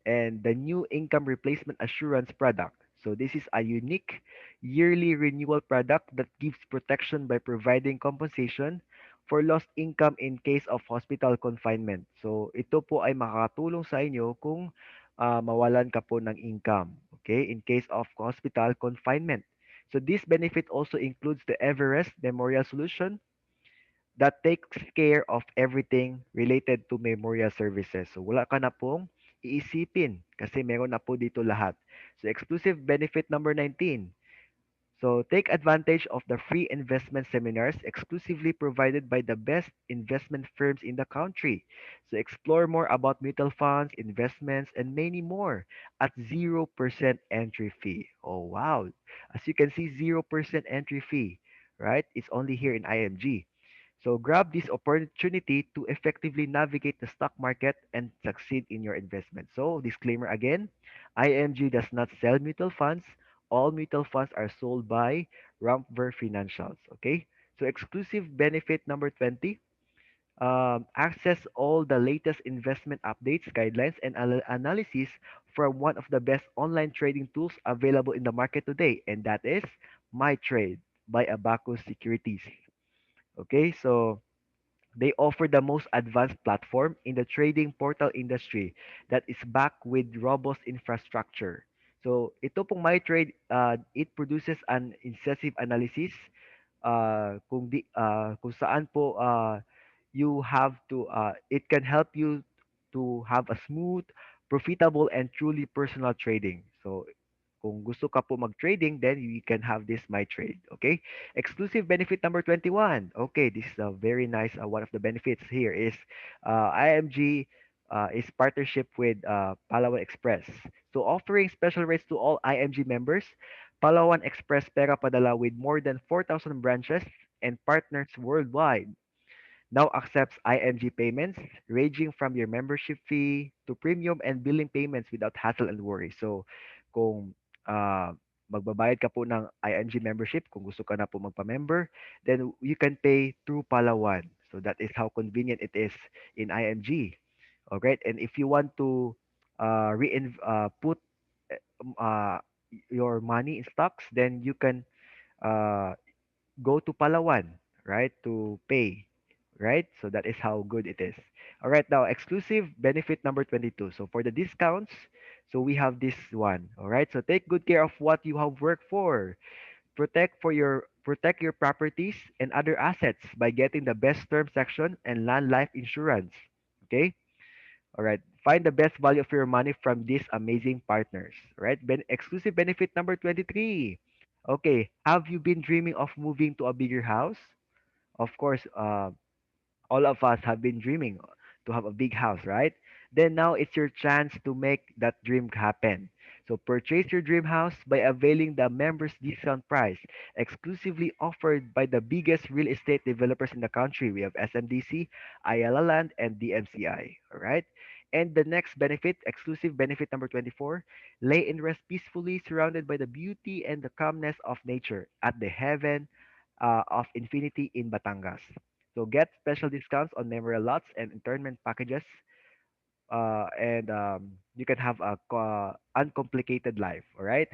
And the new income replacement assurance product. So, this is a unique yearly renewal product that gives protection by providing compensation for lost income in case of hospital confinement. So, ito po ay makakatulong sa inyo kung mawalan ka po ng income. Okay? In case of hospital confinement. So this benefit also includes the Everest Memorial Solution that takes care of everything related to memorial services. So wala ka na pong iisipin kasi meron na po dito lahat. So exclusive benefit number 19. So take advantage of the free investment seminars exclusively provided by the best investment firms in the country. So explore more about mutual funds, investments, and many more at 0% entry fee. Oh wow. As you can see, 0% entry fee, right? It's only here in IMG. So grab this opportunity to effectively navigate the stock market and succeed in your investment. So disclaimer again, IMG does not sell mutual funds. All mutual funds are sold by Rampver Financials. Okay. So exclusive benefit number 20, access all the latest investment updates, guidelines, and analysis from one of the best online trading tools available in the market today, and that is MyTrade by Abacus Securities. Okay, so they offer the most advanced platform in the trading portal industry that is backed with robust infrastructure. So ito pong MyTrade, it produces an incisive analysis kung saan po you have to it can help you to have a smooth, profitable, and truly personal trading. So kung gusto ka po mag-trading, then you can have this My Trade. Okay? Exclusive benefit number 21. Okay, this is a very nice, one of the benefits here is IMG is partnership with Palawan Express. So offering special rates to all IMG members, Palawan Express Pera Padala with more than 4,000 branches and partners worldwide now accepts IMG payments ranging from your membership fee to premium and billing payments without hassle and worry. So, kung magbabayad ka po ng IMG membership, kung gusto ka na po magpa-member, then you can pay through Palawan. So that is how convenient it is in IMG. Alright, and if you want to put your money in stocks, then you can uh, go to Palawan, right, to pay, right? So that is how good it is. All right, now exclusive benefit number 22. So for the discounts, so we have this one. All right, so take good care of what you have worked for. Protect your properties and other assets by getting the best term section and land life insurance. Okay? All right. Find the best value of your money from these amazing partners. All right? Exclusive benefit number 23. Okay. Have you been dreaming of moving to a bigger house? Of course, all of us have been dreaming to have a big house, right? Then now it's your chance to make that dream happen. So purchase your dream house by availing the members discount price exclusively offered by the biggest real estate developers in the country. We have SMDC, Ayala Land, and DMCI. All right. And the next benefit, exclusive benefit number 24, lay and rest peacefully surrounded by the beauty and the calmness of nature at the heaven of infinity in Batangas. So get special discounts on memorial lots and internment packages, and you can have a uncomplicated life. All right.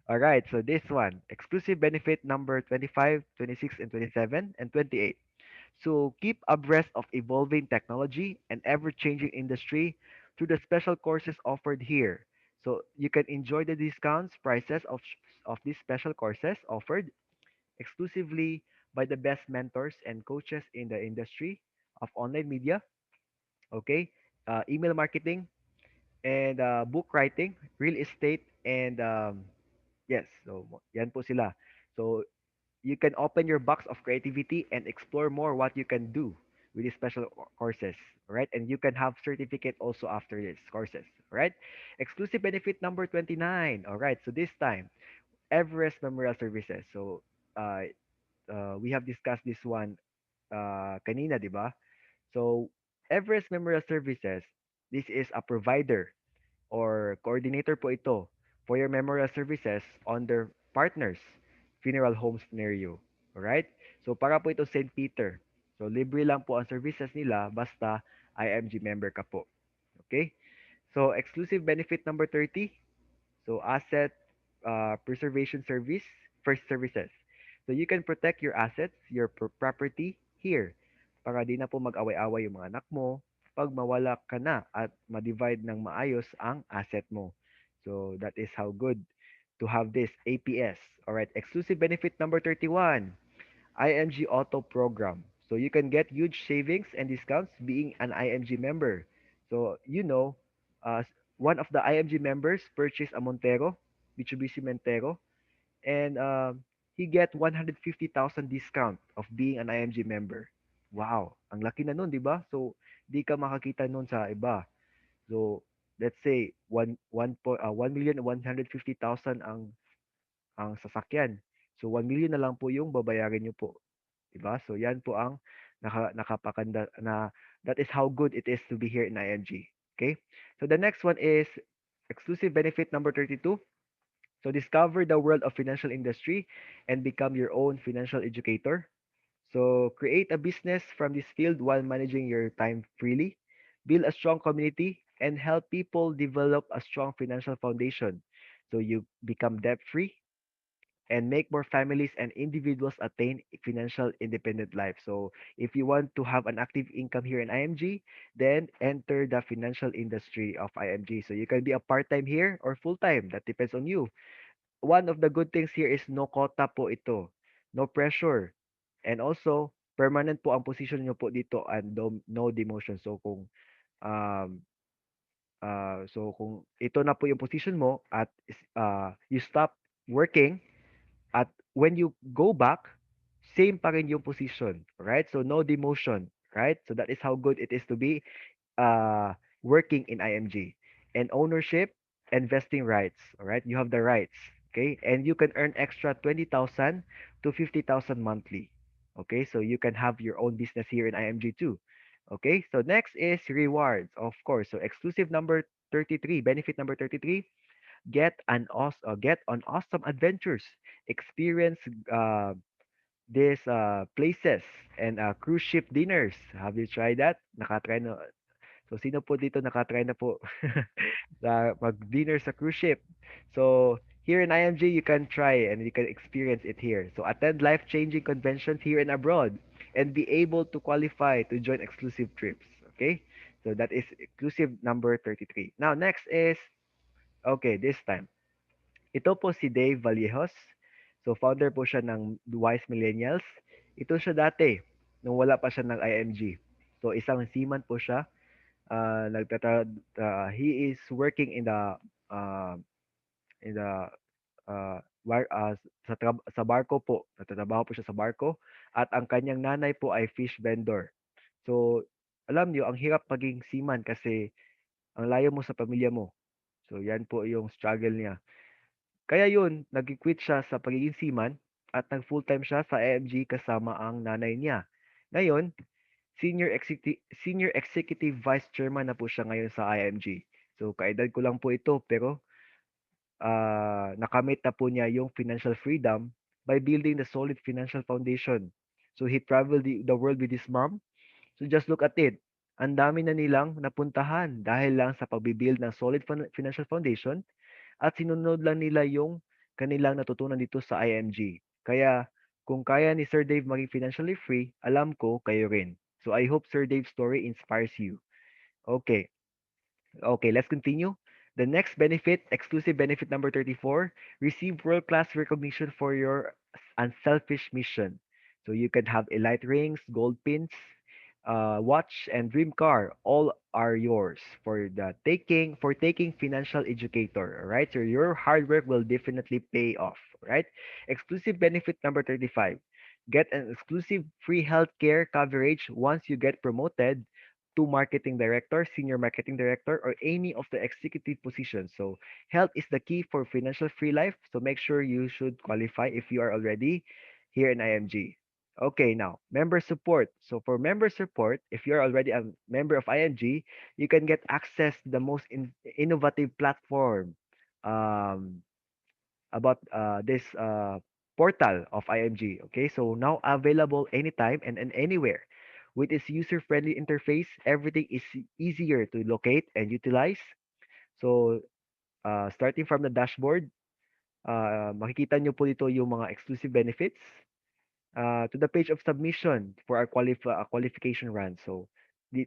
All right. So this one, exclusive benefit number 25, 26, and 27, and 28. So keep abreast of evolving technology and ever-changing industry through the special courses offered here. So you can enjoy the discounts prices of these special courses offered exclusively by the best mentors and coaches in the industry of online media, okay, email marketing, and book writing, real estate, and yes, so yan po sila. So you can open your box of creativity and explore more what you can do with these special courses, right? And you can have certificate also after these courses, right? Exclusive benefit number 29. All right, so this time, Everest Memorial Services. So uh, we have discussed this one kanina, di ba? So, Everest Memorial Services, this is a provider or coordinator po ito for your memorial services on their partners funeral homes near you. Alright? So, para po ito St. Peter. So, libre lang po ang services nila basta IMG member ka po. Okay? So, exclusive benefit number 30. So, asset preservation service, first services. So, you can protect your assets, your property here para di na po mag-away-away yung mga anak mo pag mawala ka na at ma-divide ng maayos ang asset mo. So, that is how good to have this APS. Alright, exclusive benefit number 31. IMG Auto Program. So you can get huge savings and discounts being an IMG member. So uh, one of the IMG members purchased a Montero, Mitsubishi Montero, and he get 150,000 discount of being an IMG member. Wow, ang laki na nun, di ba? So di ka makakita nun sa iba. So let's say 1,150,000 ang sasakyan. So 1 million na lang po yung babayarin niyo po. 'Di ba? So yan po ang nakapakanda na that is how good it is to be here in IMG. Okay? So the next one is exclusive benefit number 32. So discover the world of financial industry and become your own financial educator. So create a business from this field while managing your time freely. Build a strong community and help people develop a strong financial foundation. So you become debt free and make more families and individuals attain financial independent life. So if you want to have an active income here in IMG, then enter the financial industry of IMG. So you can be a part-time here or full-time. That depends on you. One of the good things here is no quota po ito. No pressure. And also, permanent po ang position nyo po dito and no demotion. Um, so kung ito na po yung position mo at you stop working, at when you go back, same pa rin yung position, right? So no demotion, right? So that is how good it is to be working in IMG. And ownership and vesting rights, all right? You have the rights, okay? And you can earn extra 20,000 to 50,000 monthly. Okay? So you can have your own business here in IMG too. Okay? So next is rewards, of course. So exclusive number 33, benefit number 33, get on awesome adventures, experience these places and cruise ship dinners. Have you tried that? Nakatry na. So sino po dito nakatry na po sa mag-dinner sa cruise ship? So Here in IMG, you can try and you can experience it here. So attend life-changing conventions here and abroad and be able to qualify to join exclusive trips. Okay? So that is exclusive number 33. Now, next is, okay, this time. Ito po si Dave Vallejos. So founder po siya ng Wise Millennials. Ito siya dati, nung wala pa siya ng IMG. So isang seaman po siya. He is working uh, in the sa barko po. Nagtatrabaho po siya sa barko at ang kanyang nanay po ay fish vendor. So alam niyo, ang hirap maging seaman kasi ang layo mo sa pamilya mo. So yan po yung struggle niya. Kaya yun, nag-quit siya sa pagiging seaman at nag-full-time siya sa IMG kasama ang nanay niya. Ngayon, senior executive vice chairman na po siya ngayon sa IMG. So, kaedad ko lang po ito, pero nakamit na po niya yung financial freedom by building the solid financial foundation. So, he traveled the world with his mom. So, just look at it. Ang dami na nilang napuntahan dahil lang sa pagbibuild ng solid financial foundation at sinunod lang nila yung kanilang natutunan dito sa IMG. Kaya kung kaya ni Sir Dave maging financially free, alam ko kayo rin. So I hope Sir Dave's story inspires you. Okay. Okay, let's continue. The next benefit, exclusive benefit number 34, receive world-class recognition for your unselfish mission. So you can have elite rings, gold pins, watch, and dream car. All are yours for taking financial educator. All right, so your hard work will definitely pay off. All right, exclusive benefit number 35. Get an exclusive free healthcare coverage once you get promoted to marketing director, senior marketing director, or any of the executive positions. So health is the key for financial free life. So make sure you should qualify if you are already here in IMG. Okay, now member support. So for member support, if you're already a member of IMG, you can get access to the most innovative platform um, about this portal of IMG. Okay, so now available anytime and anywhere. With its user-friendly interface, everything is easier to locate and utilize. So, starting from the dashboard, makikita nyo po dito yung mga exclusive benefits to the page of submission for our qualification run. So,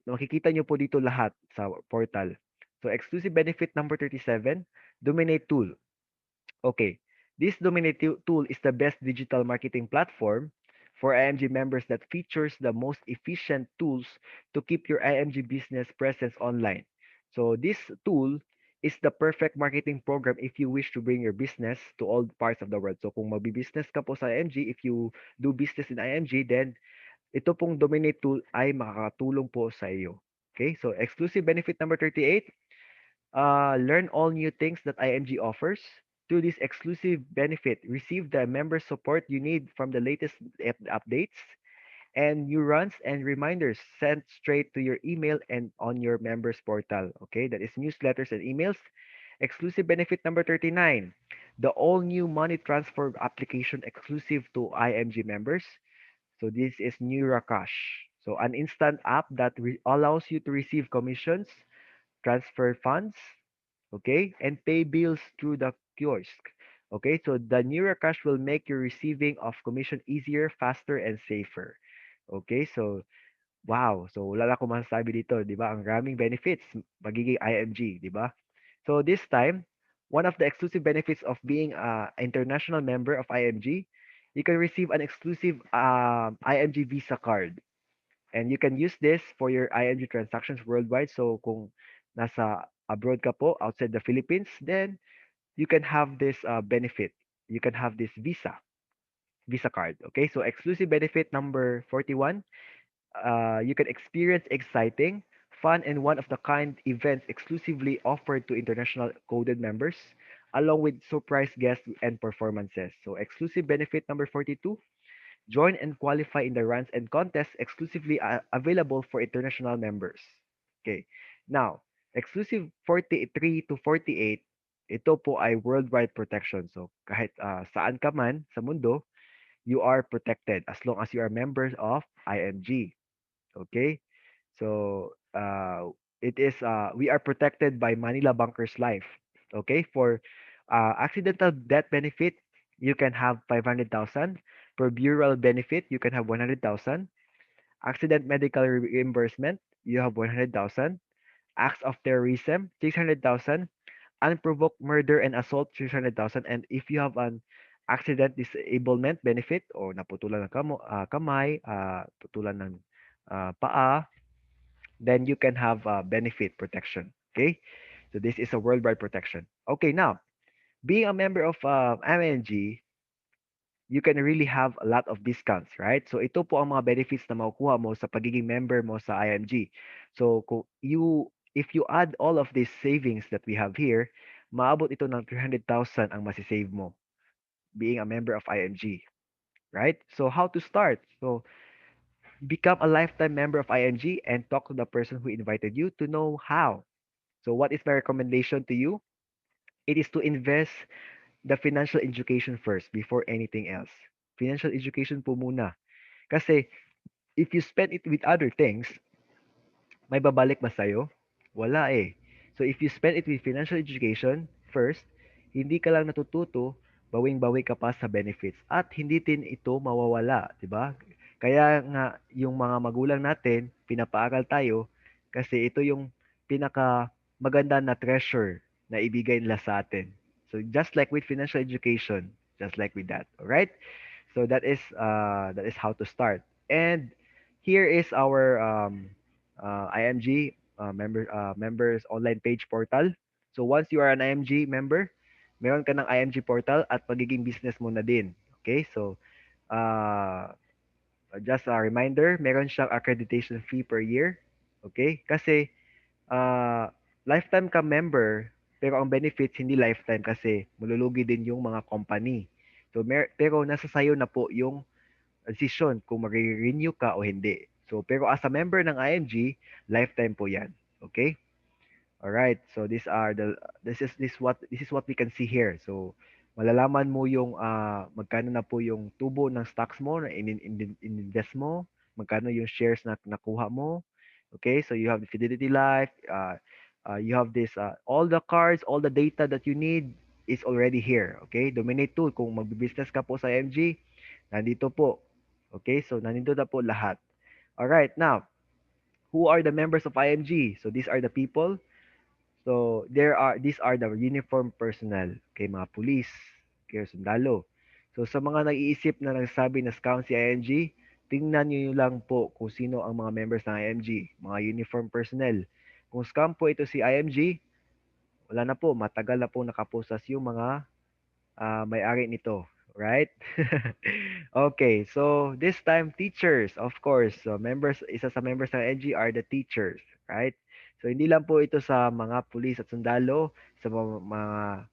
makikita nyo po dito lahat sa portal. So, exclusive benefit number 37, Dominate Tool. Okay, this Dominate tool is the best digital marketing platform for IMG members that features the most efficient tools to keep your IMG business presence online. So this tool is the perfect marketing program if you wish to bring your business to all parts of the world. So kung magbi-business ka po sa IMG, if you do business in IMG, then ito pong Dominate tool ay makakatulong po sa iyo. Okay, so exclusive benefit number 38, learn all new things that IMG offers. Through this exclusive benefit, receive the member support you need from the latest updates and new runs and reminders sent straight to your email and on your members portal. Okay, that is newsletters and emails. Exclusive benefit number 39, the all new money transfer application exclusive to IMG members. So this is NeuraCash. So an instant app that allows you to receive commissions, transfer funds, okay, and pay bills through the kiosk. Okay, so the NeuraCash will make your receiving of commission easier, faster, and safer. Okay, so wow. So wala na akong masasabi dito, 'di ba? Ang raming benefits magiging IMG, 'di ba? So this time, one of the exclusive benefits of being a international member of IMG, you can receive an exclusive IMG Visa card. And you can use this for your IMG transactions worldwide. So kung nasa abroad ka po, outside the Philippines, then you can have this benefit. You can have this Visa card. Okay, so exclusive benefit number 41, you can experience exciting, fun, and one-of-the-kind events exclusively offered to international coded members, along with surprise guests and performances. So exclusive benefit number 42, join and qualify in the runs and contests exclusively available for international members. Okay. Now, exclusive 43 to 48, ito po ay worldwide protection. So, kahit saan ka man sa mundo, you are protected as long as you are members of IMG. Okay? So, we are protected by Manila Bankers Life. Okay? For Accidental death benefit, you can have 500,000. Per burial benefit, you can have 100,000. Accident medical reimbursement, you have 100,000. Acts of terrorism, 600,000. Unprovoked murder and assault, 600,000. And if you have an accident disablement benefit o naputulan ng kamay, putulan ng paa, then you can have benefit protection. Okay? So this is a worldwide protection. Okay, now, being a member of MNG, you can really have a lot of discounts, right? So ito po ang mga benefits na makukuha mo sa pagiging member mo sa IMG. So kung if you add all of these savings that we have here, maabot ito ng 300,000 ang masisave mo being a member of IMG, right? So how to start? So become a lifetime member of IMG and talk to the person who invited you to know how. So what is my recommendation to you? It is to invest the financial education first before anything else. Financial education po muna. Kasi if you spend it with other things, may babalik ba sa'yo? Wala eh. So if you spend it with financial education first, hindi ka lang natututo, bawing-bawi ka pa sa benefits. At hindi din ito mawawala, di ba? Kaya nga yung mga magulang natin, pinapaaral tayo kasi ito yung pinaka maganda na treasure na ibigay nila sa atin. So just like with financial education, just like with that, all right? So that is how to start. And here is our IMG members online page portal. So once you are an IMG member, meron ka ng IMG portal at magiging business mo na din. Okay? So uh, just a reminder, meron siyang accreditation fee per year. Okay? Kasi lifetime ka member, pero ang benefits hindi lifetime kasi malulugi din yung mga company. So pero nasa sayo na po yung decision kung magre-renew ka o hindi. So pero as a member ng IMG, lifetime po 'yan. Okay? All right. So this is what we can see here. So malalaman mo yung magkano na po yung tubo ng stocks mo na invest mo, magkano yung shares na nakuha mo. Okay? So you have the Fidelity Life, you have this all the cards, all the data that you need is already here. Okay? Dominate tool kung magbi-business ka po sa IMG, nandito po. Okay? So nandito na po lahat. All right. Now, who are the members of IMG? So these are the people. So these are the uniform personnel, kay mga pulis, kay sundalo. So sa mga nag-iisip na nagsabi na scam si IMG, tingnan niyo lang po kung sino ang mga members ng IMG, mga uniform personnel. Kung scam po ito si IMG, wala na po, matagal na po nakaposas yung mga may-ari nito, right? Okay, so this time teachers, of course. So members, isa sa members ng NG are the teachers, right? So hindi lang po ito sa mga pulis at sundalo, sa mga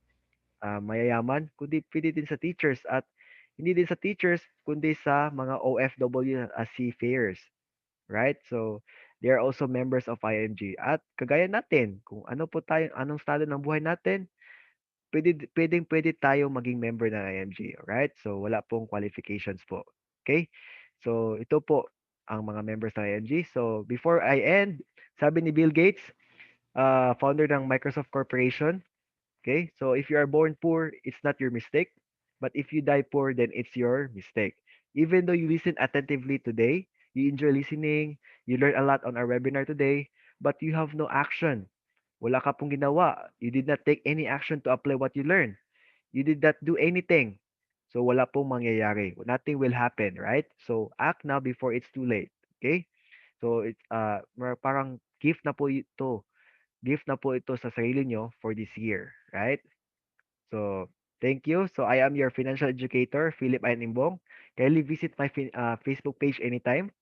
mayayaman, kundi pwede din sa teachers at hindi din sa teachers, kundi sa mga OFW as seafarers, right? So they are also members of IMG. At kagaya natin, kung ano po tayo, anong estado ng buhay natin, pwede tayong maging member ng IMG, alright? So, wala pong qualifications po. Okay? So, ito po ang mga members ng IMG. So, before I end, sabi ni Bill Gates, founder ng Microsoft Corporation, okay? So, if you are born poor, it's not your mistake. But if you die poor, then it's your mistake. Even though you listen attentively today, you enjoy listening, you learn a lot on our webinar today, but you have no action. Wala ka pong ginawa. You did not take any action to apply what you learned. You did not do anything. So wala pong mangyayari. Nothing will happen, right? So act now before it's too late. Okay? So it's parang gift na po ito. Gift na po ito sa sarili nyo for this year, right? So thank you. So I am your financial educator, Philip Imbong. Kindly visit my Facebook page anytime.